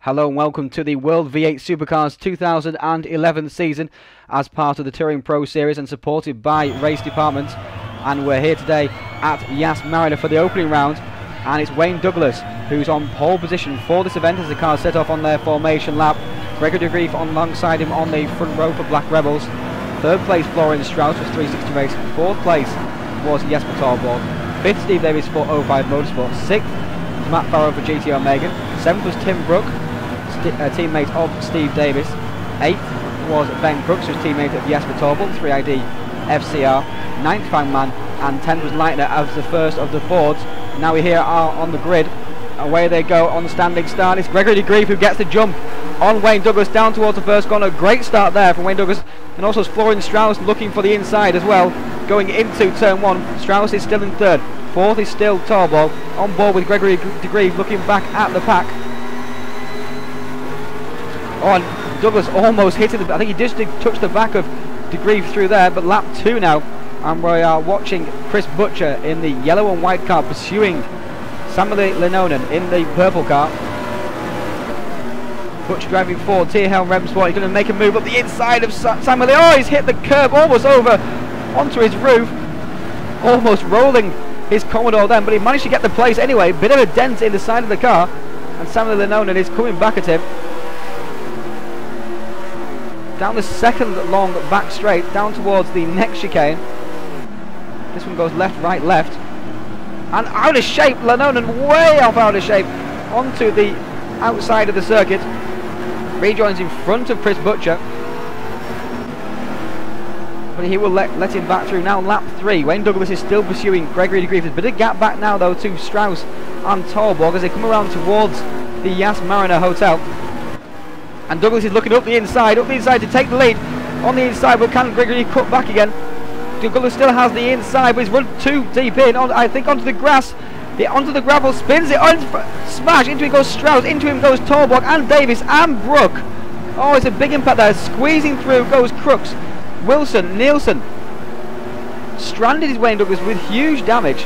Hello and welcome to the World V8 Supercars 2011 season as part of the Touring Pro Series and supported by RaceDepartment. And we're here today at Marina for the opening round, and it's Wayne Douglas who's on pole position for this event as the cars set off on their formation lap. Gregory de Grief alongside him on the front row for Black Rebels. Third place Florian Strauss was 360 Racing. Fourth place was Jesper Torborg. Fifth Steve Davis for 05 Motorsport. Sixth Matt Farrow for GT Omega. Seventh was Tim Brook, a teammate of Steve Davis. 8th was Ben Crooks, who's teammate of Jesper Torborg, 3ID FCR. 9th Fangman, and 10th was Leitner as the first of the boards. Now we here are on the grid. Away they go on the standing start. It's Gregory de Grief who gets the jump on Wayne Douglas down towards the first corner. Great start there from Wayne Douglas, and also Florian Strauss looking for the inside as well, going into turn 1. Strauss is still in third. Fourth is still Torborg, on board with Gregory de Grief looking back at the pack. Oh, and Douglas almost hit it. I think he just did touch the back of de Grief through there, but lap 2 now, and we are watching Chris Butcher in the yellow and white car pursuing Samuel Lenonen in the purple car. Butcher driving forward, Tierhelm Remsport. He's going to make a move up the inside of Samuel. Oh, he's hit the curb almost over onto his roof, almost rolling his Commodore then, but he managed to get the place anyway. Bit of a dent in the side of the car, and Samuel Lenonen is coming back at him. Down the second long back straight, down towards the next chicane. This one goes left, right, left. And out of shape, Lenonen way off out of shape, onto the outside of the circuit. Rejoins in front of Chris Butcher. But he will let him back through now. Lap 3, Wayne Douglas is still pursuing Gregory de Grief. There's a bit of gap back now though to Strauss and Torborg as they come around towards the Yas Marina Hotel. And Douglas is looking up the inside to take the lead on the inside, but can Gregory cut back again? Douglas still has the inside, but he's run too deep in, I think onto the grass, onto the gravel, spins it, on, smash, into him goes Strauss, into him goes Torborg and Davis and Brook. Oh, it's a big impact there, squeezing through goes Crooks, Wilson, Nielsen. Stranded is Wayne Douglas with huge damage.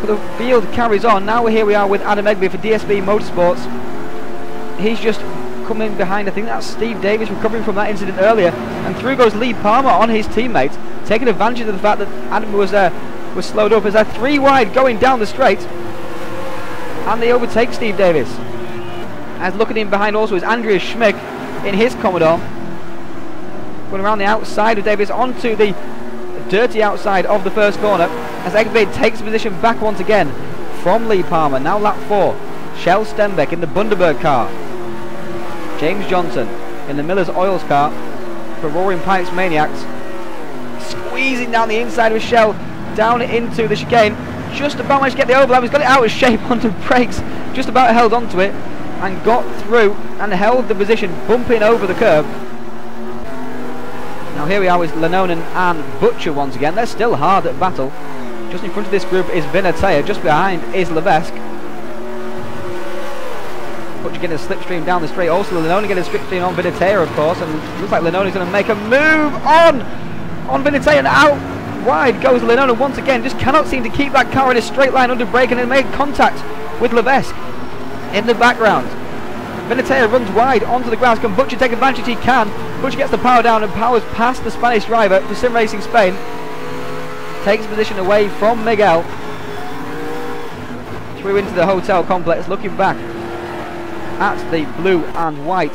But the field carries on. Now here we are with Adam Egby for DSB Motorsports. He's just coming behind. I think that's Steve Davis recovering from that incident earlier, and through goes Lee Palmer on his teammate, taking advantage of the fact that Adam was slowed up as they're 3 wide going down the straight, and they overtake Steve Davis. As looking in behind also is Andreas Schmick in his Commodore, going around the outside of Davis onto the dirty outside of the first corner as Egby takes position back once again from Lee Palmer. Now lap 4, Shell Stenbeck in the Bundaberg car, James Johnson in the Miller's Oils car for Roaring Pikes Maniacs, squeezing down the inside of Shell down into the chicane, just about managed to get the overlap. He's got it out of shape onto brakes, just about held onto it and got through and held the position, bumping over the curb. Now here we are with Lenonen and Butcher once again. They're still hard at battle. Just in front of this group is Vinatea, just behind is Levesque. Butcher getting a slipstream down the straight. Also Lenonen getting a slipstream on Vinatea, of course, and looks like Lenonen's going to make a move on Vinatea, and out wide goes Lenonen once again. Just cannot seem to keep that car in a straight line under brake, and it made contact with Levesque in the background. Vinatea runs wide onto the grass. Can Butcher take advantage? He can. Butcher gets the power down and powers past the Spanish driver for Sim Racing Spain. Takes position away from Miguel. Through into the hotel complex, looking back at the blue and white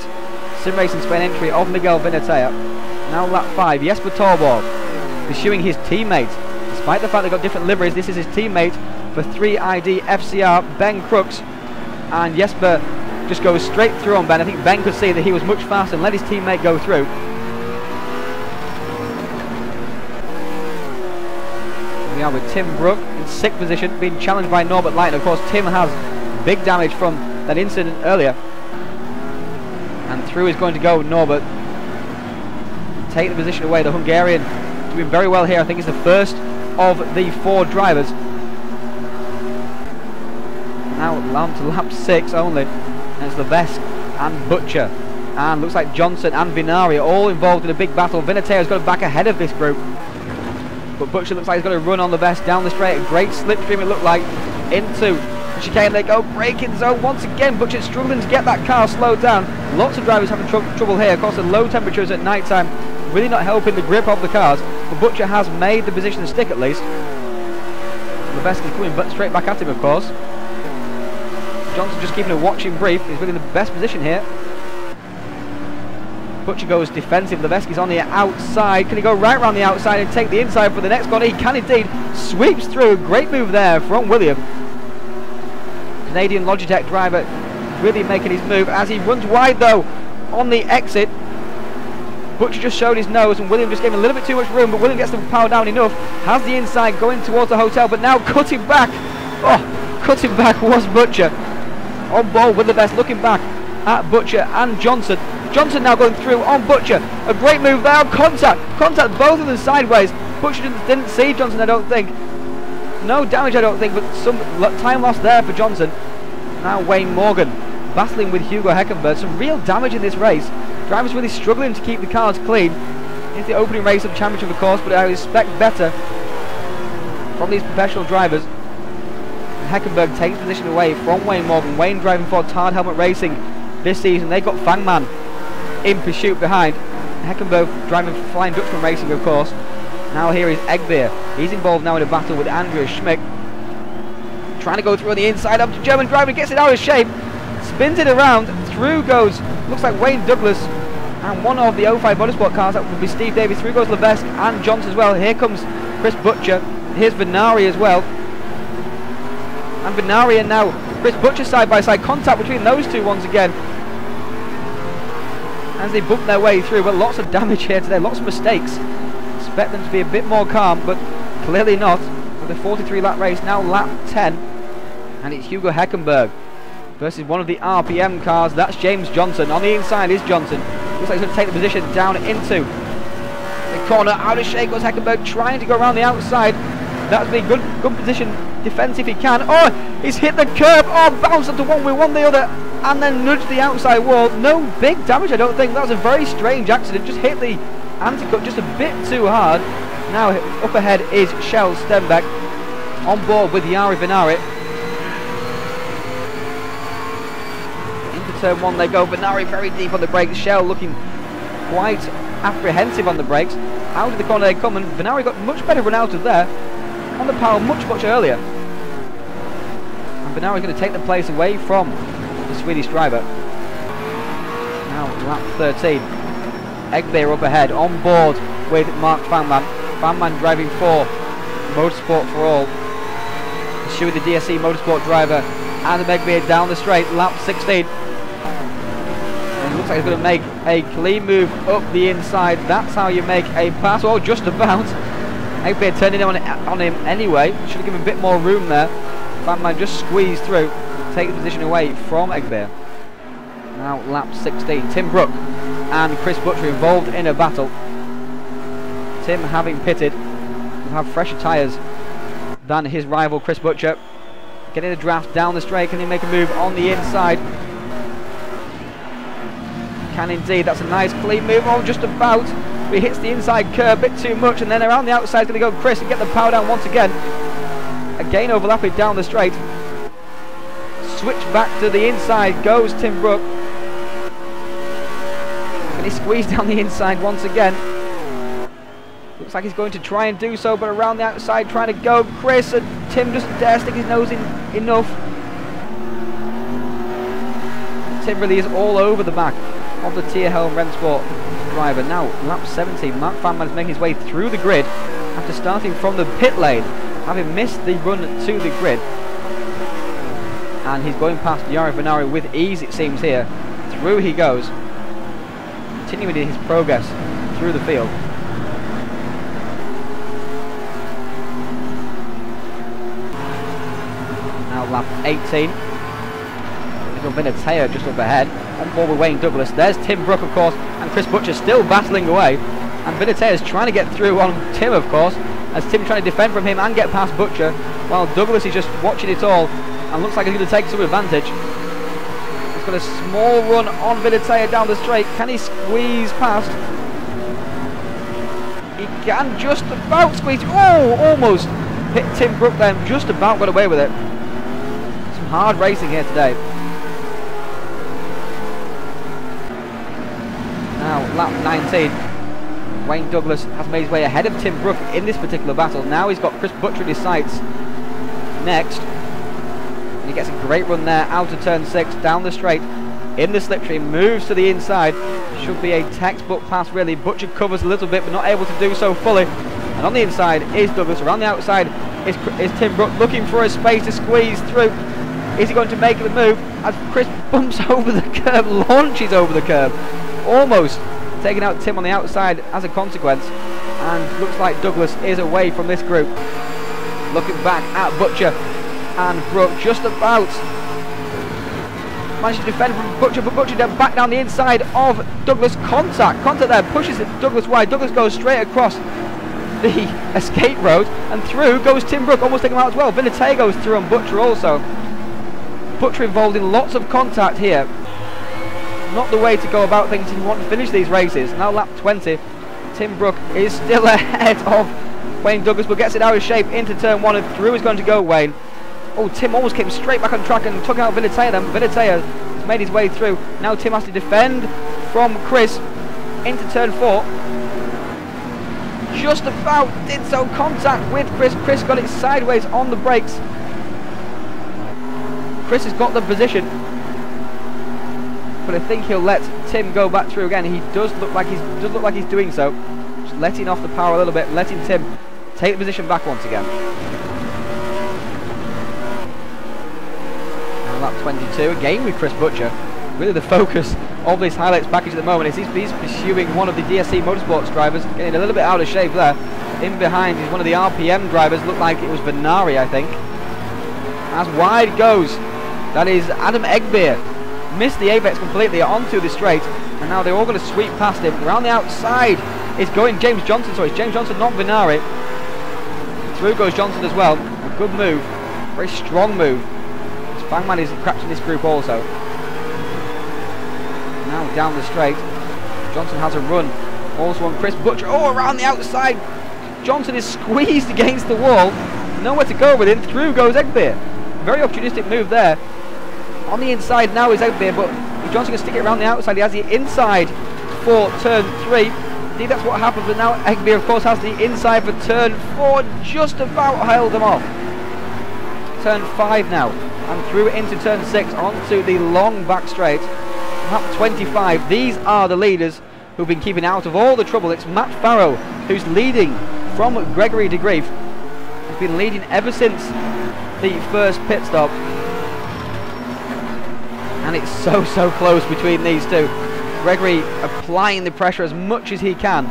Sim Racing Spain entry of Miguel Vinatea. Now lap 5, Jesper Torborg pursuing his teammate. Despite the fact they've got different liveries, this is his teammate for 3ID FCR, Ben Crooks. And Jesper just goes straight through on Ben. I think Ben could see that he was much faster and let his teammate go through. We are with Tim Brook in 6th position, being challenged by Norbert Leitner. Of course, Tim has big damage from that incident earlier, and through is going to go Norbert. Take the position away. The Hungarian doing very well here. I think he's the first of the 4 drivers. Now on to lap 6 only, and it's Levesque and Butcher, and looks like Johnson and Vinari are all involved in a big battle. Vinatea's got back ahead of this group, but Butcher looks like he's going to run on Levesque down the straight. A great slipstream it looked like into Chicane, they go, braking zone once again. Butcher struggling to get that car slowed down. Lots of drivers having trouble here. Of course, the low temperatures at night time really not helping the grip of the cars. But Butcher has made the position stick at least. Leveski is coming but straight back at him, of course. Johnson just keeping a watching brief. He's really in the best position here. Butcher goes defensive. Leveski's on the outside. Can he go right round the outside and take the inside for the next corner? He can indeed. Sweeps through. Great move there from William. Canadian Logitech driver really making his move as he runs wide though on the exit. Butcher just showed his nose and William just gave him a little bit too much room, but William gets the power down enough. Has the inside going towards the hotel, but now cutting back. Oh, cutting back was Butcher. On ball with the best, looking back at Butcher and Johnson. Johnson now going through on Butcher. A great move there. Contact both of them sideways. Butcher didn't see Johnson, I don't think. No damage, I don't think, but some time lost there for Johnson. Now Wayne Morgan battling with Hugo Heckenberg. Some real damage in this race. Drivers really struggling to keep the cars clean. It's the opening race of the championship, of course, but I expect better from these professional drivers. Heckenberg takes position away from Wayne Morgan. Wayne driving for Tard Helmet Racing this season. They've got Fangman in pursuit behind. Heckenberg driving for Flying Dutchman Racing, of course. Now here is Egbeer. He's involved now in a battle with Andreas Schmick. Trying to go through on the inside up to German driver, gets it out of shape. Spins it around, through goes, looks like Wayne Douglas. And one of the 05 Motorsport cars, that would be Steve Davies. Through goes Levesque and Johnson as well. Here comes Chris Butcher. Here's Venari as well. And Venari and now Chris Butcher side by side. Contact between those two once again as they bump their way through. But lots of damage here today, lots of mistakes. Expect them to be a bit more calm, but clearly not. With a 43 lap race, now lap 10. And it's Hugo Heckenberg versus one of the RPM cars. That's James Johnson. On the inside is Johnson. Looks like he's going to take the position down into the corner. Out of shape goes Heckenberg, trying to go around the outside. That's been good position defense if he can. Oh, he's hit the curb. Oh, bounced onto one with one the other, and then nudged the outside wall. No big damage, I don't think. That was a very strange accident. Just hit the anti-cut just a bit too hard. Now up ahead is Shell Stenbeck on board with Jari Venari. Into turn one they go. Venari very deep on the brakes. Shell looking quite apprehensive on the brakes. Out of the corner they come, and Venari got much better run out of there on the power much earlier. And Venari is going to take the place away from the Swedish driver. Now lap 13. Egbeer up ahead, on board with Mark Fangman. Fangman driving for Motorsport for All. Pursuing the DSC Motorsport driver, Adam Egbeer down the straight, lap 16. And it looks like he's going to make a clean move up the inside. That's how you make a pass. Oh, just about. Egbeer turning on him anyway. Should have given a bit more room there. Fangman just squeezed through, take the position away from Egbeer. Now lap 16. Tim Brook and Chris Butcher involved in a battle. Tim, having pitted, will have fresher tyres than his rival Chris Butcher. Getting a draft down the straight. Can he make a move on the inside? Can indeed. That's a nice clean move. Oh, just about. But he hits the inside curb a bit too much, and then around the outside is going to go Chris and get the power down once again. Again overlapping down the straight. Switch back to the inside goes Tim Brook. Can he squeeze down the inside once again? Looks like he's going to try and do so, but around the outside trying to go Chris, and Tim doesn't dare stick his nose in enough. Tim really is all over the back of the Tierhelm Rennsport driver. Now lap 17, Mark Fangman is making his way through the grid after starting from the pit lane, having missed the run to the grid. And he's going past Jari Venari with ease, it seems here. Through he goes, continuing his progress through the field. Now lap 18. Little Vinatea just up ahead, on board with Wayne Douglas. There's Tim Brook, of course, and Chris Butcher still battling away. And Vinatea is trying to get through on Tim, of course, as Tim trying to defend from him and get past Butcher, while Douglas is just watching it all and looks like he's going to take some advantage. He's got a small run on Vinatea down the straight. Can he squeeze past? He can just about squeeze. Oh, almost hit Tim Brook then, just about got away with it. Some some hard racing here today. Now, lap 19. Wayne Douglas has made his way ahead of Tim Brook in this particular battle. Now he's got Chris Butcher in his sights next. And he gets a great run there, out of turn 6, down the straight, in the slipstream, moves to the inside. Should be a textbook pass really. Butcher covers a little bit, but not able to do so fully. And on the inside is Douglas. Around the outside is Tim Brook, looking for a space to squeeze through. Is he going to make the move as Chris bumps over the curb, launches over the curb, almost taking out Tim on the outside as a consequence, and looks like Douglas is away from this group. Looking back at Butcher and Brook, just about managed to defend from Butcher, but Butcher then back down the inside of Douglas. Contact there, pushes Douglas wide. Douglas goes straight across the escape road, and through goes Tim Brook, almost taking him out as well. Vinatay goes through on Butcher also. Butcher involved in lots of contact here. Not the way to go about things if you want to finish these races. Now lap 20, Tim Brook is still ahead of Wayne Douglas, but gets it out of shape into turn 1, and through is going to go Wayne. Oh, Tim almost came straight back on track and took out Vinatay then. Vinatay has made his way through. Now Tim has to defend from Chris into turn 4. Just about did so, contact with Chris. Chris got it sideways on the brakes. Chris has got the position, but I think he'll let Tim go back through again. He does look like he's doing so. Just letting off the power a little bit, letting Tim take the position back once again. Now lap 22, again with Chris Butcher. Really the focus of this highlights package at the moment is he's pursuing one of the DSC Motorsports drivers, getting a little bit out of shape there. In behind is one of the RPM drivers, looked like it was Venari, I think. As wide goes, that is Adam Egbeer. Missed the apex completely onto the straight, and now they're all going to sweep past him. Around the outside is going James Johnson, so it's James Johnson, not Venari. Through goes Johnson as well. A good move, very strong move. Fangman is cracked in this group also. Now down the straight, Johnson has a run. Also on Chris Butcher. Oh, around the outside, Johnson is squeezed against the wall. Nowhere to go with him. Through goes Egbeer. Very opportunistic move there. On the inside now is Egbeer, but if Johnson can stick it around the outside, he has the inside for turn 3. Indeed, that's what happens, but now Egbeer, of course, has the inside for turn 4. Just about held them off. Turn 5 now, and through into turn 6, onto the long back straight. Lap 25, these are the leaders who've been keeping out of all the trouble. It's Matt Farrow who's leading from Gregory DeGreef. He's been leading ever since the first pit stop. And it's so close between these two. Gregory applying the pressure as much as he can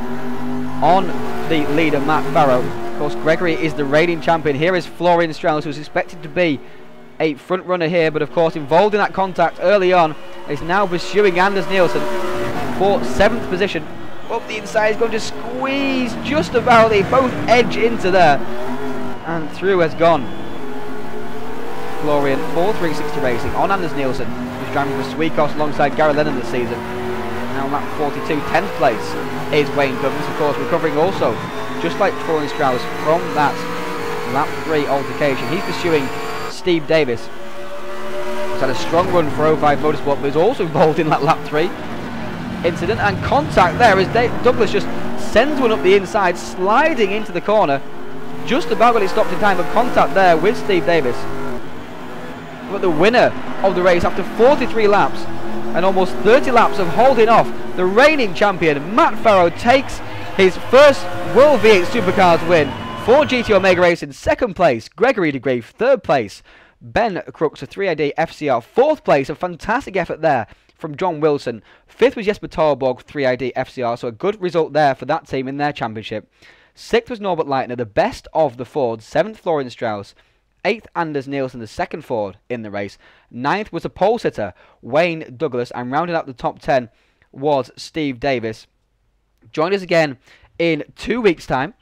on the leader, Matt Farrow. Of course, Gregory is the reigning champion. Here is Florian Strauss, who's expected to be a front runner here, but of course involved in that contact early on. Is now pursuing Anders Nielsen for 7th position. Up the inside, is going to squeeze just about. They both edge into there, and through has gone Florian for 360 Racing on Anders Nielsen, who's driving for Sweekos alongside Gary Lennon this season. Now lap 42, 10th place is Wayne Douglas, of course, recovering also, just like Florian Strauss, from that lap 3 altercation. He's pursuing Steve Davis. He's had a strong run for 05 Motorsport, but is also involved in that lap 3 incident, and contact there as Douglas just sends one up the inside, sliding into the corner. Just about got it stopped in time, but contact there with Steve Davis. But the winner of the race after 43 laps and almost 30 laps of holding off, the reigning champion Matt Farrow takes his first World V8 Supercars win for GT Omega Racing. 2nd place, Gregory DeGreef. 3rd place, Ben Crooks of 3AD FCR. 4th place, a fantastic effort there from John Wilson. 5th was Jesper Torborg, 3AD FCR, so a good result there for that team in their championship. 6th was Norbert Leitner, the best of the Fords. 7th, Florian Strauss. 8th, Anders Nielsen, the 2nd Ford in the race. 9th was a pole sitter, Wayne Douglas, and rounding out the top 10 was Steve Davis. Join us again in 2 weeks' time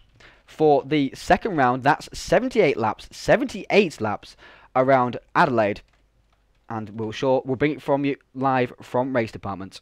for the 2nd round. That's 78 laps around Adelaide, and we'll bring it from you live from Race Department.